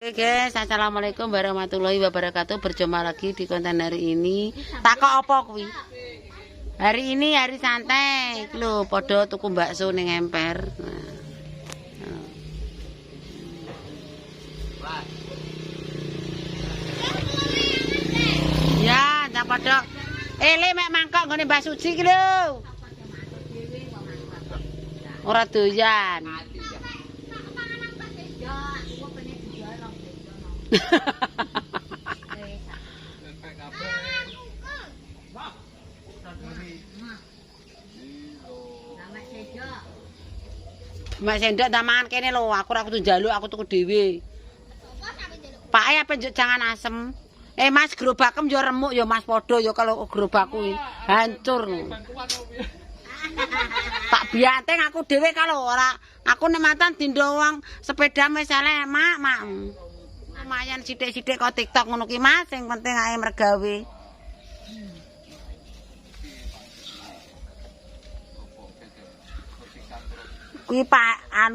Oke guys, assalamualaikum warahmatullahi wabarakatuh. Berjumpa lagi di konten hari ini. Takok apa kuwi? Hari ini hari santai. Lho, padha tuku bakso ning emper. Ya, tak padha. Le mek mangkok nggone Mbak Suci ki lho. Ora doyan. Mak sendok tak mangan kene lho, aku ora kudu njaluk, aku tuku dhewe. Pake apa njuk jangan asem. Mas gerobakem yo remuk yo Mas padha yo kalau gerobakku hancur. Tak bianteng aku dhewe kalau ora aku nematan dindo wong sepeda misale mak. Lumayan sithik-sithik kok TikTok ngono ki Mas, sing penting ae mergawe. Kuwi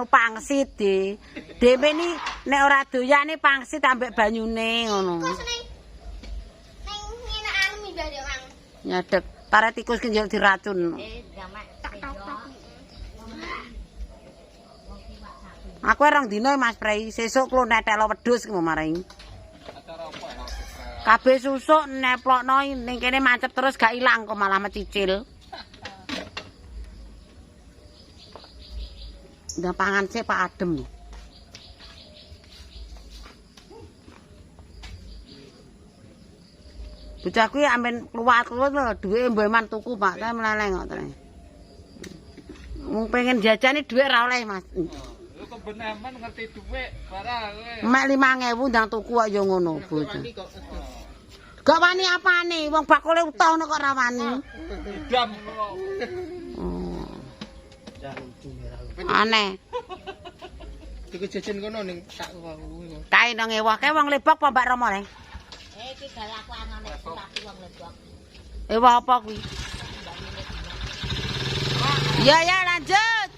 pangsit di. Dhewe ni nek ora doyane pangsit ambek banyune ngono. Nyadek para tikus ki yo diracun. Aku rong dino Mas Prei, sesuk klo netelo wedhus ki maring. Kabeh susuk neplokno ning kene mancep terus gak ilang kok malah mecicil. Ndak pangan sik Pak adem. Bocah kuwi amben kluwat-kluwat lho, duwe mbeman tuku Pak, ta meleleng kok terus. Wong pengen jajane dhuwit ra oleh Mas. Kebenaman ngerti dhuwit barang. Mek 5.000 ndang tuku kok ya ngono, bocah. Gak wani apane? Wong bakule utuh kok ra wani. Dam. Aneh. Iku jajan kono ning tak kuwi kok. Kae nang ewah kae wong Lebok apa Mbak Romo le? Iki galaku anane tapi wong Lebok. Ewah apa kuwi? Ya lanjut.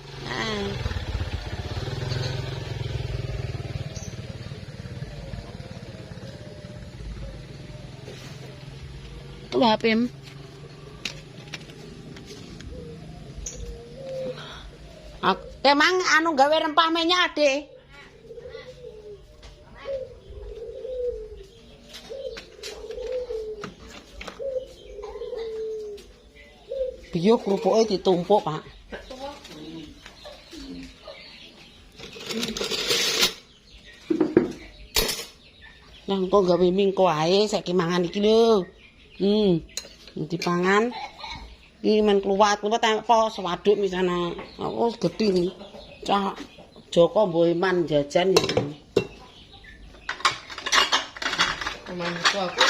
Lu HP-m. Emang anu gawe rempah minyak Dik. Biyo kerupuke ditumpuk, Pak. Lah engko gawe mingko ae saiki mangan iki lho. Dipangan. Iki men kluwat-kluwat apa sewaduk misana. Aku gedhi iki. Cah Joko Boyman jajan iki. Mantu aku.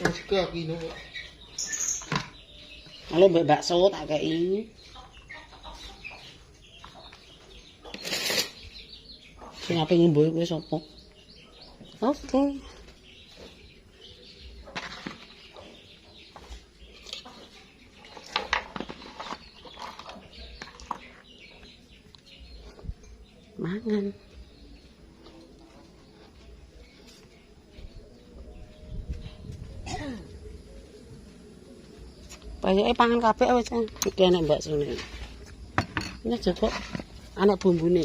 Juga iki lho. Halo mbak bakso tak kei. Sing ape ngimbo kuwi sapa? Oke. Mangan. Payoke pangan kabeh wis iki enek baksone. Ini juga anak bumbune.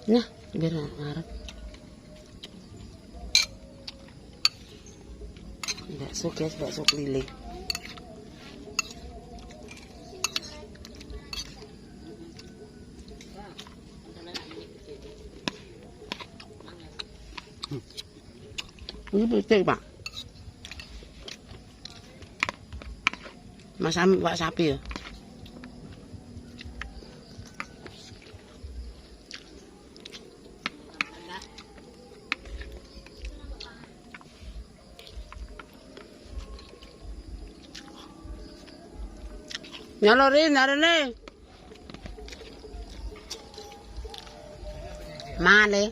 Nah, biar ngarep. Bakso guys, bakso keliling. Ini betul Pak. Mas Pak sapi ya. Nyalorin, narene. Mana?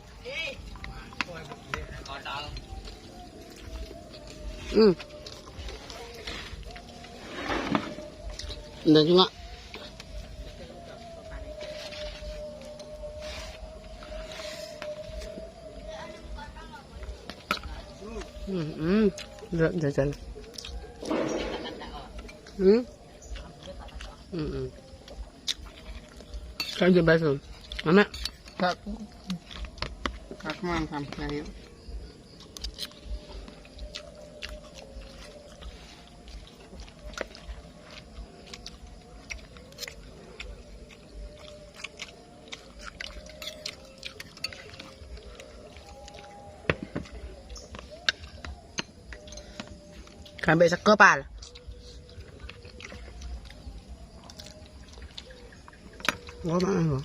Ndak juga. Ndak jajan. Kan jebas lu. Mana? Aku. Aku mang sampai yuk. Sampai sego pal. Nggak mana?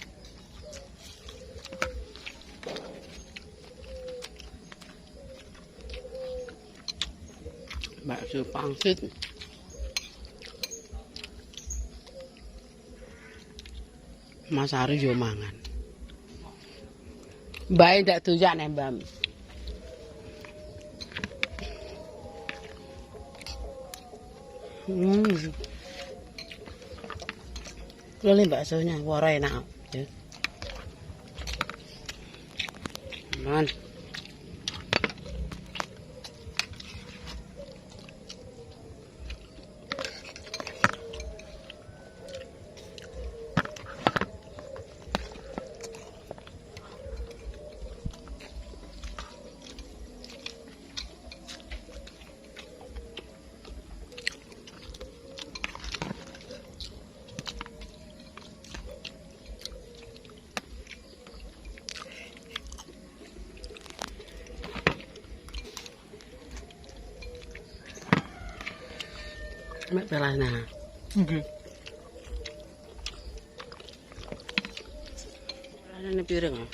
Bakso pangsit. Mas Ari yo mangan. Mbak ndak doyan Mbak. Lele baksonya wara enak. Ya. Man. Mek pelana. Nggih. Pelana piring ah.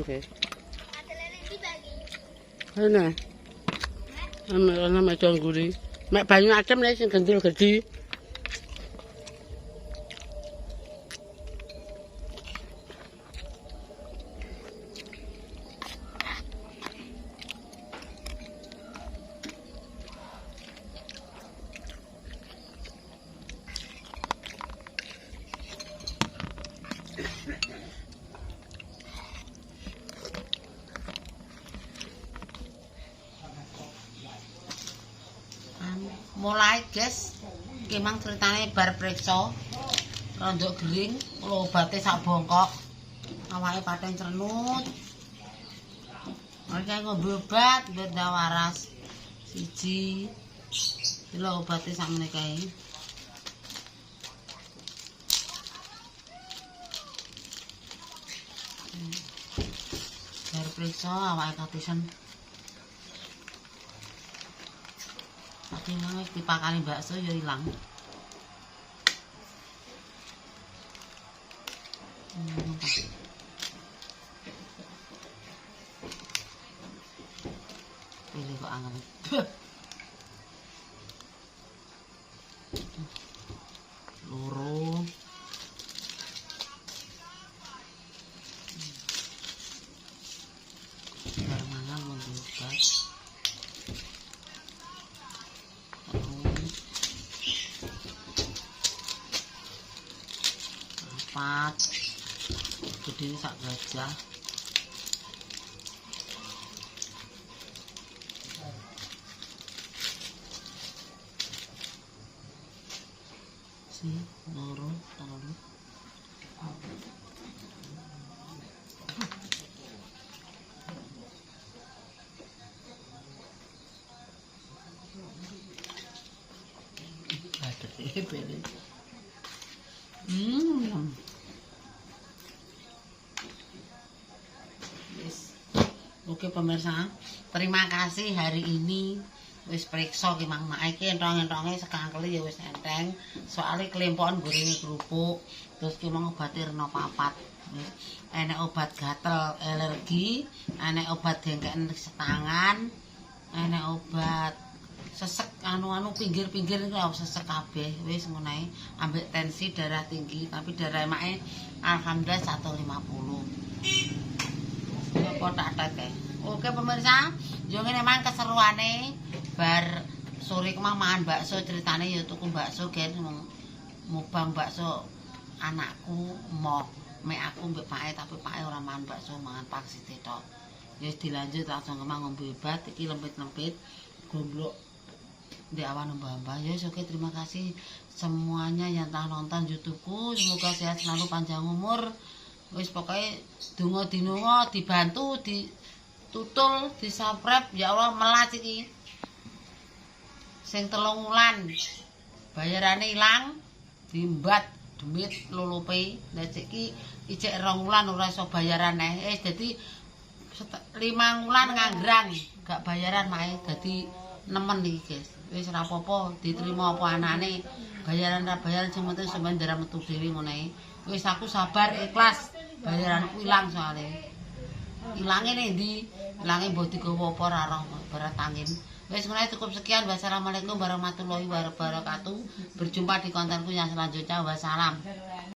Oke. Ana. Ana macam guri. Mek banyu adem nek sing gendul gedhi. Mulai guys, kimang ceritane bar preksa rondok gering, kula obate sak bongkok. Awake pating crenut. Mereka ngombe obat beda waras. Siji. Kula obate sakmene kae. Bar preksa awake katisen. Tapi nang dipakani bakso ya ilang. Pilih kok angel. Loro. Bar mangan ngombe obat. Gede sak gajah. Si loro telu. Ada beli. Oke pemirsa, terima kasih hari ini wis periksa ki Mang Mak iki entong-entonge sekangkeli ya wis enteng. Soale kelempokan gorenge kerupuk, terus ki mang obate rena 4. Enek obat gatel alergi, enek obat dengkeken setangan, enek obat sesek anu pinggir-pinggir niku sesek kabeh wis ngono ae. Ambek tensi darah tinggi, tapi darah emake alhamdulillah 150. Apa tak tete. Oke pemirsa, yo ngene mang keseruane bar sore kemang mangan bakso ceritane ya tuku bakso gen mubang bakso anakku mek aku mbek pake tapi pake ora mangan bakso mangan paksite tok. Ya dilanjut langsung kemang ngombe obat iki lempit-lempit gomblok di awan mbah-mbah. Ya oke, terima kasih semuanya yang telah nonton YouTubeku. Semoga sehat selalu panjang umur. Wis pokoknya donga dinunga dibantu ditutul di-subscribe ya Allah melas iki. Sing 3 wulan bayarane ilang diimbat duit lulupe. Lah iki ijek 2 wulan ora iso bayaran dadi 5 wulan nganggrang gak bayaran mae dadi nemen iki guys. Wis ora apa-apa diterima apa anane bayaran ra bayaran sing penting sampeyan ndara metu dhewe ngono ae. Wis aku sabar ikhlas bayaranku ilang soalé. Ilange ning ndi? Ilange mbok digawa apa ora roh barat angin. Wis ngono cukup sekian. Wassalamualaikum warahmatullahi wabarakatuh. Berjumpa di kontenku yang selanjutnya. Wassalam.